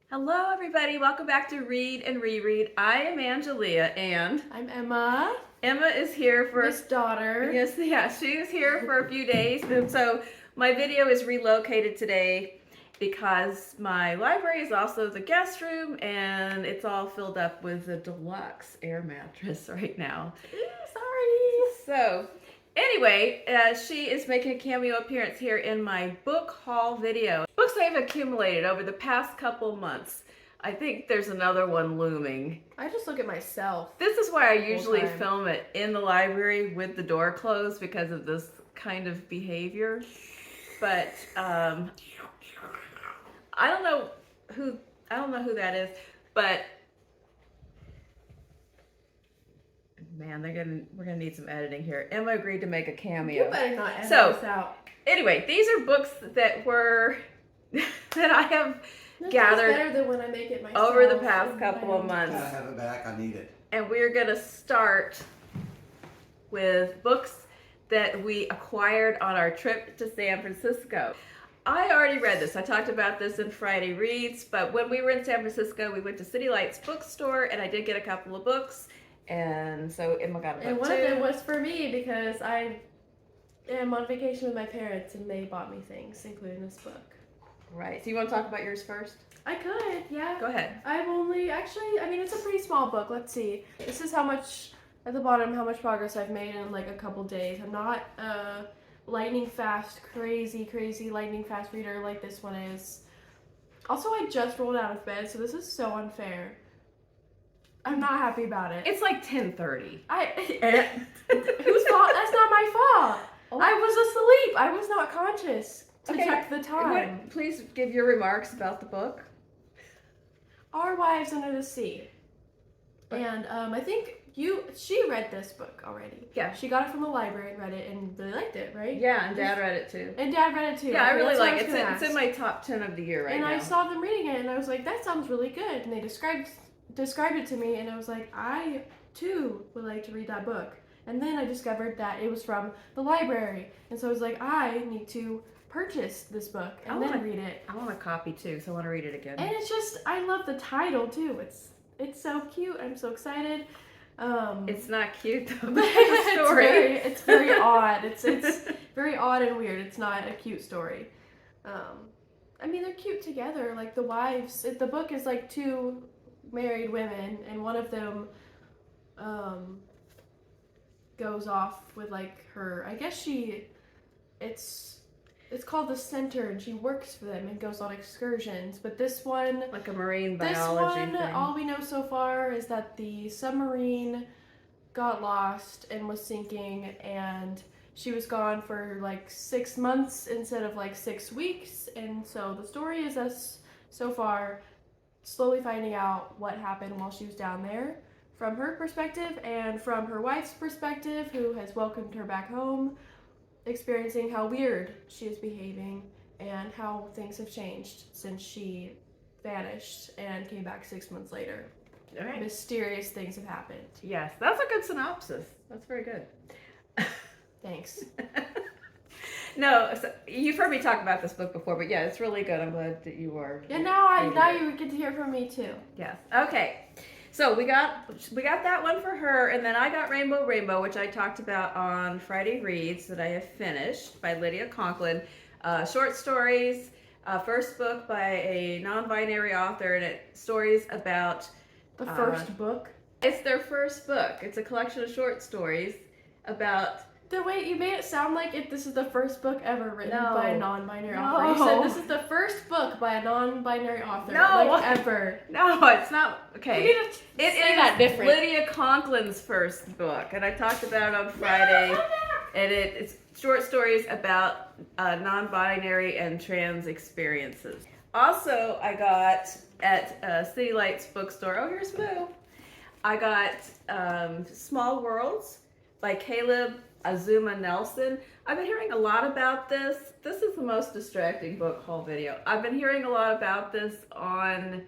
Hello, everybody. Welcome back to Read and Reread. I am Angelia, and I'm Emma. Emma is here for Miss Daughter. Yes, yeah, she is here for a few days, and so my video is relocated today because my library is also the guest room, and it's all filled up with a deluxe air mattress right now. Sorry. So, anyway, she is making a cameo appearance here in my book haul video. Books I've accumulated over the past couple months. I think there's another one looming. I just look at myself. This is why I usually film it in the library with the door closed because of this kind of behavior. But I don't know who that is, but man, we're gonna need some editing here. Emma agreed to make a cameo. You better not edit this out. Anyway, these are books that were that I have gathered better than when I make it myself over the past couple of months. I have it back. I need it. And we're gonna start with books that we acquired on our trip to San Francisco. I already read this. I talked about this in Friday Reads, but when we were in San Francisco, we went to City Lights bookstore, and I did get a couple of books. And so Emma got a book And one too. of them was for me because I am on vacation with my parents and they bought me things, including this book. Right. So you want to talk about yours first? I could, yeah. Go ahead. It's a pretty small book. Let's see. This is how much, at the bottom, how much progress I've made in like a couple days. I'm not a lightning fast, crazy lightning fast reader like this one is. Also, I just rolled out of bed, so this is so unfair. I'm not happy about it. It's like 10:30. Whose fault? That's not my fault. Oh. I was asleep. I was not conscious to Okay. check the time. Please give your remarks about the book. Our Wives Under the Sea. And I think she read this book already. Yeah. She got it from the library and read it and really liked it, right? Yeah, and Dad read it too. And Dad read it too. Yeah, I really That's what like was it. gonna It's in ask. my top 10 of the year right and now. I saw them reading it and I was like, that sounds really good. And they described it to me and I was like, I too would like to read that book. And then I discovered that it was from the library. And so I was like, I need to purchase this book and then read it. I want a copy too, so I want to read it again. And it's just, I love the title too. It's so cute. I'm so excited. It's not cute though. It's The story. it's very odd. It's very odd and weird. It's not a cute story. They're cute together. Like the wives. The book is like two married women, and one of them goes off with like her. I guess it's called the Center, and she works for them and goes on excursions. But this one, Like a marine biology thing. all we know so far is that the submarine got lost and was sinking, and she was gone for like 6 months instead of like 6 weeks. And so the story is us so far slowly finding out what happened while she was down there from her perspective and from her wife's perspective, who has welcomed her back home, experiencing how weird she is behaving and how things have changed since she vanished and came back 6 months later. All right. Mysterious things have happened. Yes, that's a good synopsis. That's very good. Thanks. No, so you've heard me talk about this book before, but yeah, it's really good. I'm glad that you are. Yeah, now reading it. you get to hear from me too. Yes. Okay. So we got that one for her, and then I got Rainbow, which I talked about on Friday Reads that I have finished by Lydia Conklin. Short stories, first book by a non-binary author, and stories about The first book. It's their first book. It's a collection of short stories about. The way you made it sound like if this is the first book ever written No. by a non-binary No. author. You said this is the first book by a non-binary author. No. Like ever. No, it's not. Okay. You need to say that different. Lydia Conklin's first book, and I talked about it on Friday. And it's short stories about non-binary and trans experiences. Also, I got at City Lights bookstore. Oh, here's Moo. I got Small Worlds by Caleb Azumah Nelson. I've been hearing a lot about this. This is the most distracting book haul video. I've been hearing a lot about this on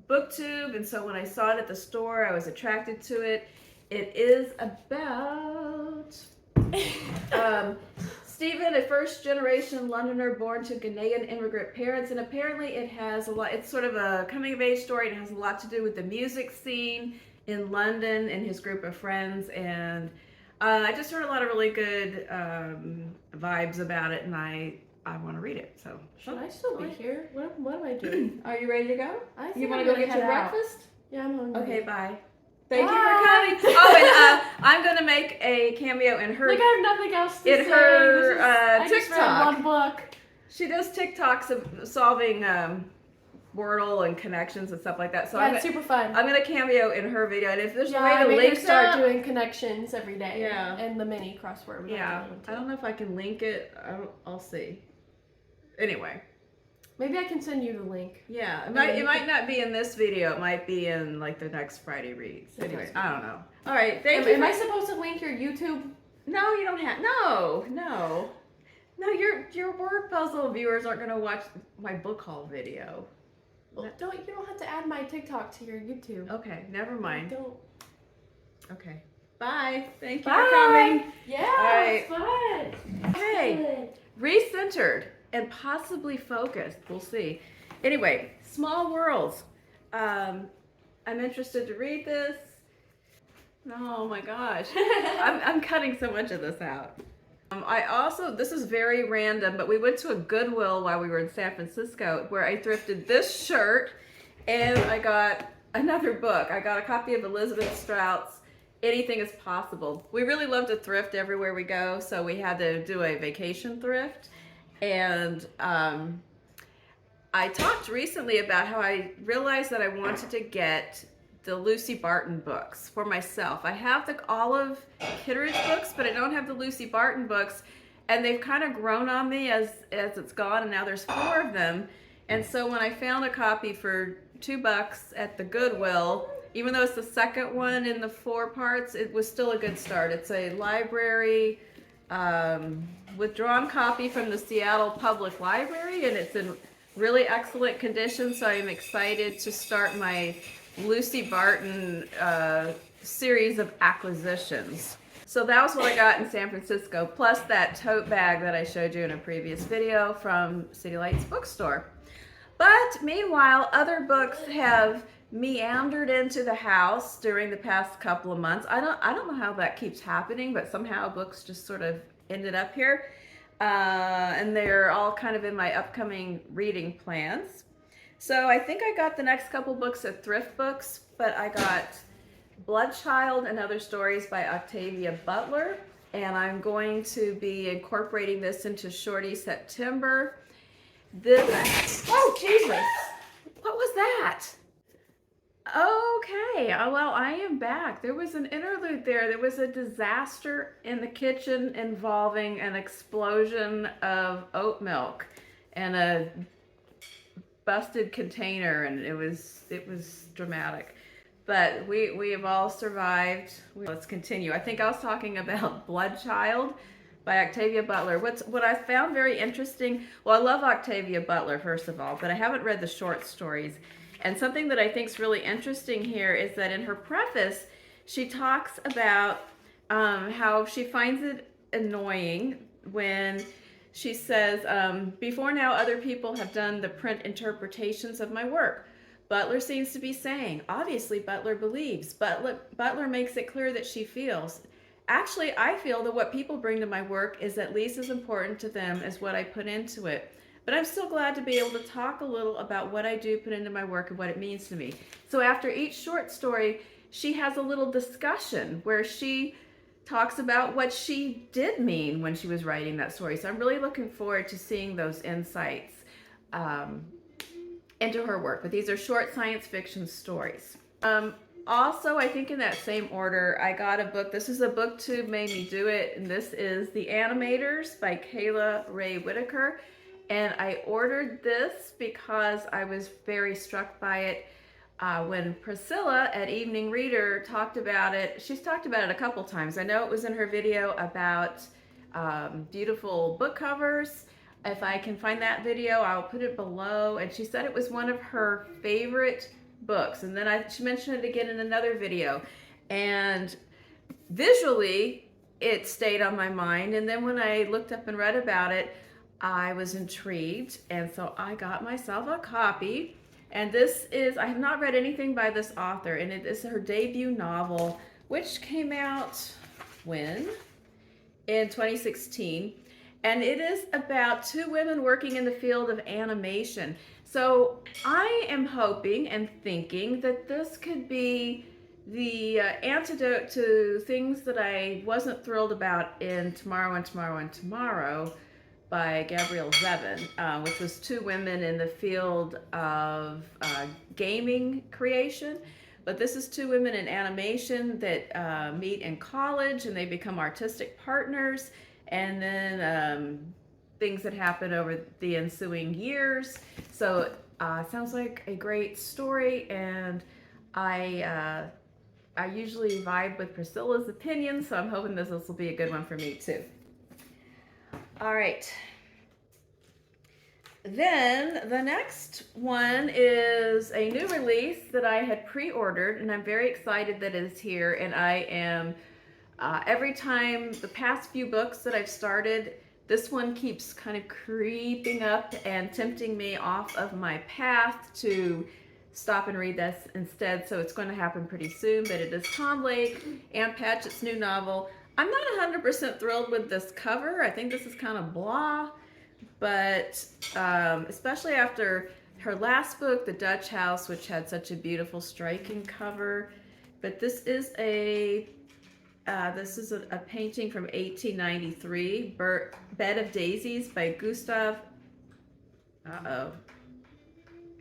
BookTube, and so when I saw it at the store, I was attracted to it. It is about Stephen, a first-generation Londoner born to Ghanaian immigrant parents, and apparently it has a lot, it's sort of a coming-of-age story, and it has a lot to do with the music scene in London and his group of friends, and I just heard a lot of really good vibes about it, and I want to read it, so. Should I still be here? What am I doing? Are you ready to go? I think You want I'm to go gonna get your head out. breakfast? Yeah, I'm hungry. Okay, bye. Thank Bye. you for coming. Oh, and I'm going to make a cameo in her. Like, I have nothing else to say. In her I just read TikTok. one book. She does TikToks of solving Wordle and connections and stuff like that. So Yeah, it's super fun. I'm going to cameo in her video. And if there's a I way to made link her start that, doing connections every day. Yeah. And the mini crossword. yeah, I don't know if I can link it. I'll see. Anyway. Maybe I can send you the link. Yeah, it might not be in this video. It might be in like the next Friday reads. Anyway, I don't know. All right, thank you. Am I supposed to link your YouTube? No, you don't have. No. Your word puzzle viewers aren't going to watch my book haul video. Well, you don't have to add my TikTok to your YouTube. Okay, never mind. Don't. Okay. Bye. Thank you Bye. for coming. Yeah, All right. it's fun. Hey, recentered and possibly focused. We'll see. Anyway, Small Worlds. I'm interested to read this. Oh my gosh. I'm cutting so much of this out. This is very random, but we went to a Goodwill while we were in San Francisco where I thrifted this shirt and I got another book. I got a copy of Elizabeth Strout's Anything is Possible. We really love to thrift everywhere we go, so we had to do a vacation thrift. And I talked recently about how I realized that I wanted to get the Lucy Barton books for myself. I have the Olive Kitteridge books, but I don't have the Lucy Barton books, and they've kind of grown on me as it's gone, and now there's 4 of them. And so when I found a copy for $2 at the Goodwill, even though it's the second one in the 4 parts, it was still a good start. It's a library withdrawn copy from the Seattle Public Library, and it's in really excellent condition, so I'm excited to start my Lucy Barton series of acquisitions. So that was what I got in San Francisco, plus that tote bag that I showed you in a previous video from City Lights Bookstore. But meanwhile, other books have meandered into the house during the past couple of months. I don't know how that keeps happening, but somehow books just sort of ended up here. And they're all kind of in my upcoming reading plans. So I think I got the next couple books at Thrift Books, but I got Bloodchild and Other Stories by Octavia Butler, and I'm going to be incorporating this into Shorty September. Oh, Jesus! What was that? Okay, well, I am back. There was an interlude there. There was a disaster in the kitchen involving an explosion of oat milk and a busted container, and it was dramatic. But we have all survived. Let's continue. I think I was talking about Bloodchild by Octavia Butler. What I found very interesting, well, I love Octavia Butler, first of all, but I haven't read the short stories. And something that I think is really interesting here is that in her preface, she talks about how she finds it annoying when she says, before now, other people have done the print interpretations of my work. Butler seems to be saying, obviously Butler believes. Butler makes it clear that she feels. Actually, I feel that what people bring to my work is at least as important to them as what I put into it. But I'm still glad to be able to talk a little about what I do put into my work and what it means to me. So after each short story, she has a little discussion where she talks about what she did mean when she was writing that story. So I'm really looking forward to seeing those insights into her work. But these are short science fiction stories. Also, I think in that same order, I got a book. This is a Booktube made me do it, and this is The Animators by Kayla Ray Whitaker. And I ordered this because I was very struck by it when Priscilla at Evening Reader talked about it. She's talked about it a couple times. I know it was in her video about beautiful book covers. If I can find that video, I'll put it below. And she said it was one of her favorite books. And then she mentioned it again in another video. And visually, it stayed on my mind. And then when I looked up and read about it, I was intrigued. And so I got myself a copy. And this is, I have not read anything by this author, and it is her debut novel, which came out when? In 2016. And it is about two women working in the field of animation. So I am hoping and thinking that this could be the antidote to things that I wasn't thrilled about in Tomorrow and Tomorrow and Tomorrow by Gabrielle Zevin, which was two women in the field of gaming creation. But this is two women in animation that meet in college and they become artistic partners. And then things that happen over the ensuing years. So sounds like a great story, and I usually vibe with Priscilla's opinions, so I'm hoping this will be a good one for me too. All right. Then the next one is a new release that I had pre-ordered, and I'm very excited that it is here. And I am, every time the past few books that I've started, this one keeps kind of creeping up and tempting me off of my path to stop and read this instead. So it's going to happen pretty soon, but it is Tom Lake, Ann Patchett's new novel. I'm not 100% thrilled with this cover. I think this is kind of blah, but especially after her last book, The Dutch House, which had such a beautiful, striking cover. But this is a painting from 1893, Bed of Daisies by Gustave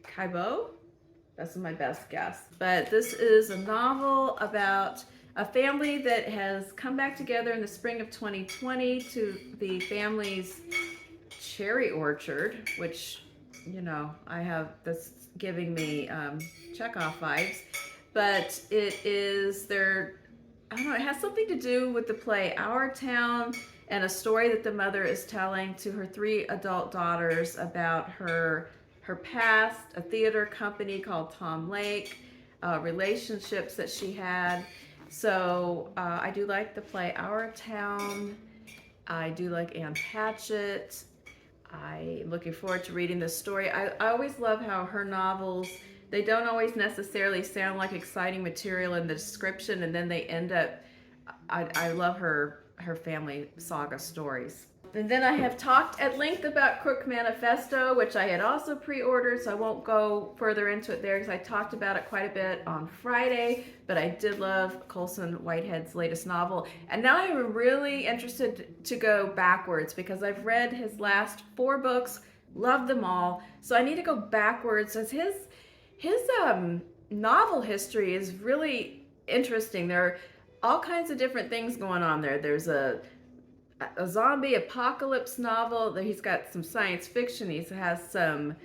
Caillebotte. That's my best guess. But this is a novel about a family that has come back together in the spring of 2020 to the family's cherry orchard, which, you know, I have this giving me Chekhov vibes. But it is their, I don't know, it has something to do with the play Our Town and a story that the mother is telling to her three adult daughters about her past, a theater company called Tom Lake, relationships that she had. So I do like the play Our Town. I do like Ann Patchett. I'm looking forward to reading this story. I always love how her novels, they don't always necessarily sound like exciting material in the description, and then they end up, I love her family saga stories. And then I have talked at length about Crook Manifesto, which I had also pre-ordered, so I won't go further into it there because I talked about it quite a bit on Friday, but I did love Colson Whitehead's latest novel. And now I'm really interested to go backwards because I've read his last 4 books, loved them all, so I need to go backwards as his novel history is really interesting. There are all kinds of different things going on there. There's a zombie apocalypse novel. He's got some science fiction. He has some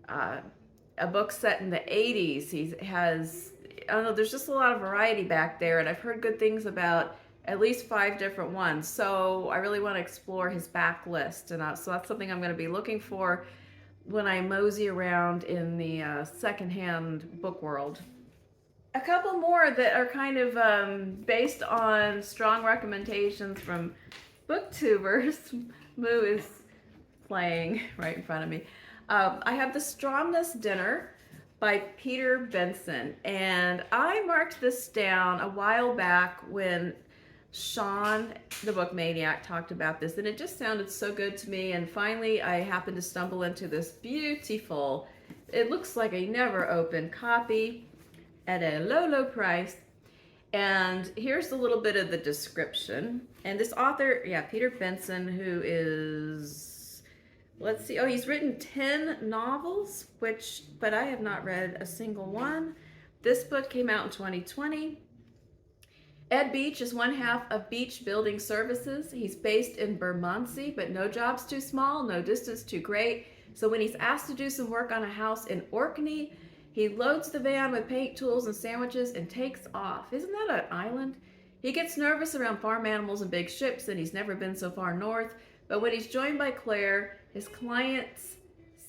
a book set in the 80s. He has, I don't know, there's just a lot of variety back there, and I've heard good things about at least 5 different ones. So I really want to explore his backlist, and so that's something I'm going to be looking for when I mosey around in the secondhand book world. A couple more that are kind of based on strong recommendations from Booktubers. Moo is playing right in front of me. I have The Stromness Dinner by Peter Benson, and I marked this down a while back when Shawn, the book maniac, talked about this, and it just sounded so good to me. And finally I happened to stumble into this beautiful, it looks like a never opened copy at a low price. And here's a little bit of the description. And this author, Peter Benson, who is, let's see, he's written 10 novels, but I have not read a single one. This book came out in 2020. Ed Beach is one half of Beach Building Services. He's based in Bermondsey, but no job's too small, no distance too great. So when he's asked to do some work on a house in Orkney, he loads the van with paint tools and sandwiches and takes off. Isn't that an island? He gets nervous around farm animals and big ships, and he's never been so far north. But when he's joined by Claire, his client's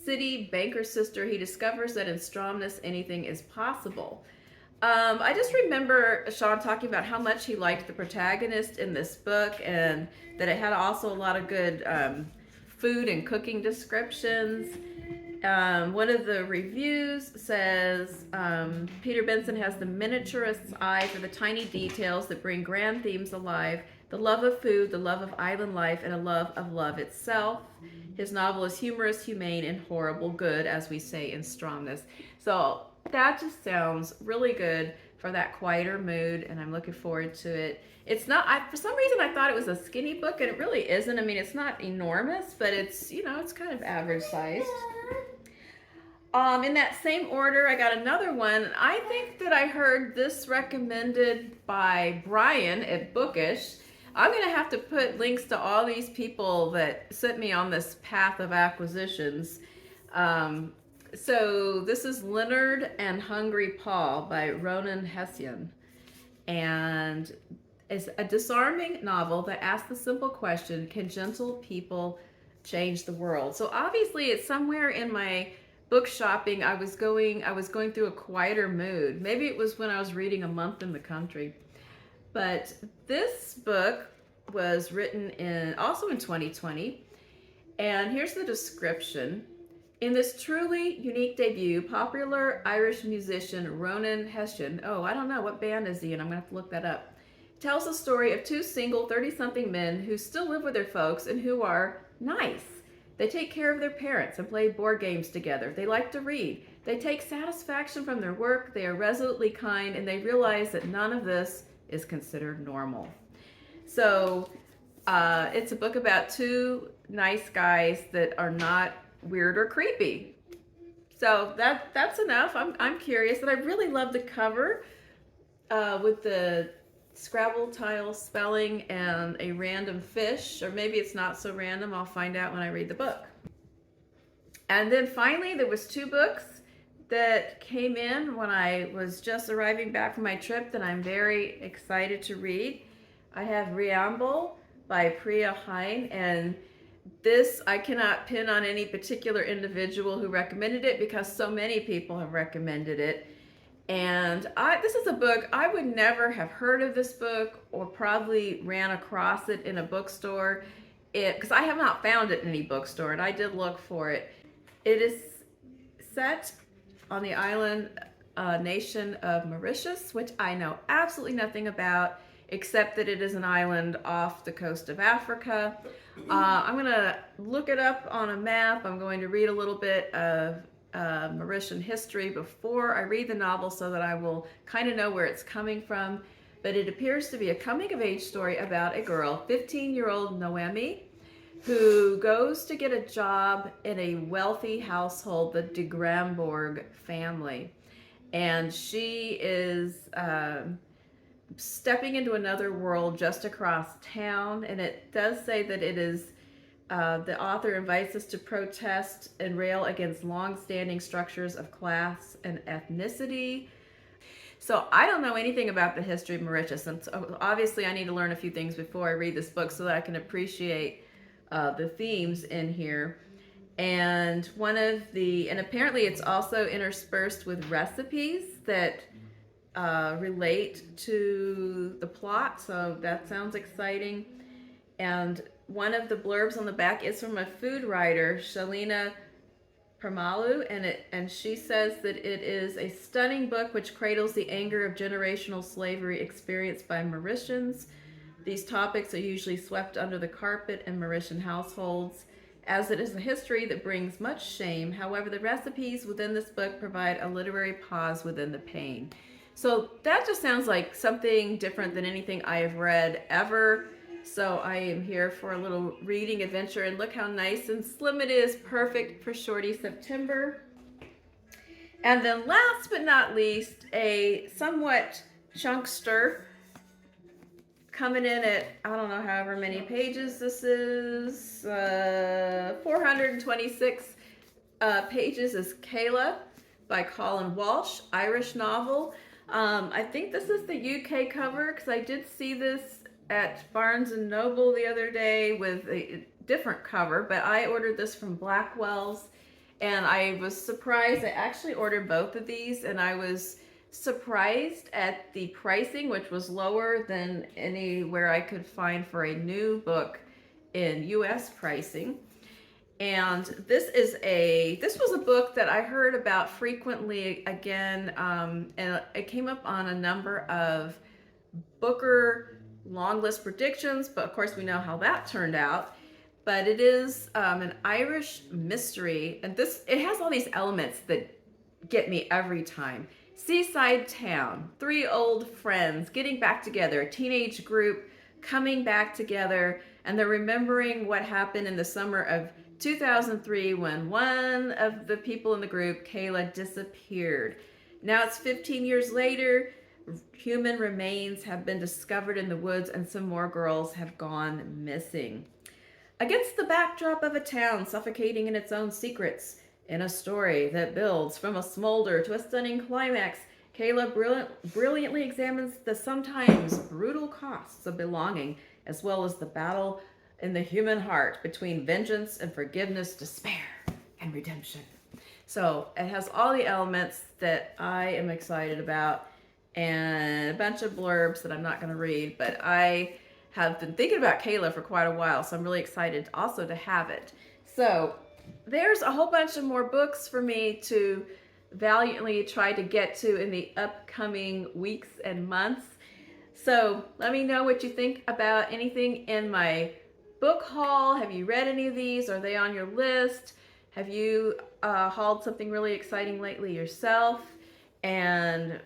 city banker sister, he discovers that in Stromness anything is possible. I just remember Shawn talking about how much he liked the protagonist in this book, and that it had also a lot of good food and cooking descriptions. One of the reviews says Peter Benson has the miniaturist's eye for the tiny details that bring grand themes alive: the love of food, the love of island life, and a love of love itself. His novel is humorous, humane, and horrible good, as we say in Stromness. So that just sounds really good for that quieter mood, and I'm looking forward to it. It's not, for some reason I thought it was a skinny book, and it really isn't. I mean, it's not enormous, but it's, you know, it's kind of average sized. In that same order, I got another one. I think that I heard this recommended by Brian at Bookish. I'm going to have to put links to all these people that sent me on this path of acquisitions. So this is Leonard and Hungry Paul by Ronan Hession. And it's a disarming novel that asks the simple question, can gentle people change the world? So obviously it's somewhere in my book shopping. I was going through a quieter mood. Maybe it was when I was reading A Month in the Country. But this book was written also in 2020. And here's the description. In this truly unique debut, popular Irish musician Ronan Hession, I don't know, what band is he in? I'm going to have to look that up, tells the story of two single 30-something men who still live with their folks and who are nice. They take care of their parents and play board games together. They like to read. They take satisfaction from their work. They are resolutely kind, and they realize that none of this is considered normal. So it's a book about two nice guys that are not weird or creepy. So that's enough. I'm curious, and I really love the cover with the Scrabble tile spelling and a random fish, or maybe it's not so random. I'll find out when I read the book. And then finally, there was two books that came in when I was just arriving back from my trip that I'm very excited to read. I have Reamble by Priya, Hein, and this I cannot pin on any particular individual who recommended it because so many people have recommended it. And this is a book, I would never have heard of this book or probably ran across it in a bookstore, because I have not found it in any bookstore, and I did look for it. It is set on the island nation of Mauritius, which I know absolutely nothing about, except that it is an island off the coast of Africa. I'm going to look it up on a map. I'm going to read a little bit of Mauritian history before I read the novel so that I will kind of know where it's coming from. But it appears to be a coming-of-age story about a girl, 15-year-old Noemi, who goes to get a job in a wealthy household, the de Gramborg family. And she is stepping into another world just across town. And it does say that it is the author invites us to protest and rail against long-standing structures of class and ethnicity. So I don't know anything about the history of Mauritius, and so obviously I need to learn a few things before I read this book so that I can appreciate the themes in here. And apparently it's also interspersed with recipes that relate to the plot, so that sounds exciting. And one of the blurbs on the back is from a food writer, Shalina Parmalu, and she says that it is a stunning book which cradles the anger of generational slavery experienced by Mauritians. These topics are usually swept under the carpet in Mauritian households, as it is a history that brings much shame. However, the recipes within this book provide a literary pause within the pain. So that just sounds like something different than anything I have read ever. So I am here for a little reading adventure, and look how nice and slim it is. Perfect for shorty September. And then last but not least, a somewhat chunkster coming in at, I don't know, however many pages this is, 426 pages, is Kayla by Colin Walsh, Irish novel. I think this is the UK cover because I did see this at Barnes & Noble the other day with a different cover, but I ordered this from Blackwell's, and I was surprised. I actually ordered both of these, and I was surprised at the pricing, which was lower than anywhere I could find for a new book in US pricing. And this was a book that I heard about frequently again, and it came up on a number of Booker long list predictions, but of course we know how that turned out. But it is an Irish mystery, and it has all these elements that get me every time. Seaside town, 3 old friends getting back together, a teenage group coming back together, and they're remembering what happened in the summer of 2003 when one of the people in the group, Kayla, disappeared. Now it's 15 years later, human remains have been discovered in the woods and some more girls have gone missing. Against the backdrop of a town suffocating in its own secrets, in a story that builds from a smolder to a stunning climax, Kayla brilliantly examines the sometimes brutal costs of belonging, as well as the battle in the human heart between vengeance and forgiveness, despair and redemption. So it has all the elements that I am excited about and a bunch of blurbs that I'm not going to read, but I have been thinking about Kayla for quite a while, so I'm really excited also to have it. So there's a whole bunch of more books for me to valiantly try to get to in the upcoming weeks and months. So let me know what you think about anything in my book haul. Have you read any of these? Are they on your list? Have you hauled something really exciting lately yourself? And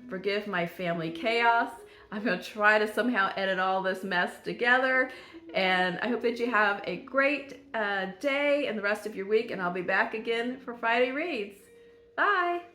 forgive my family chaos. I'm going to try to somehow edit all this mess together. And I hope that you have a great day and the rest of your week. And I'll be back again for Friday Reads. Bye.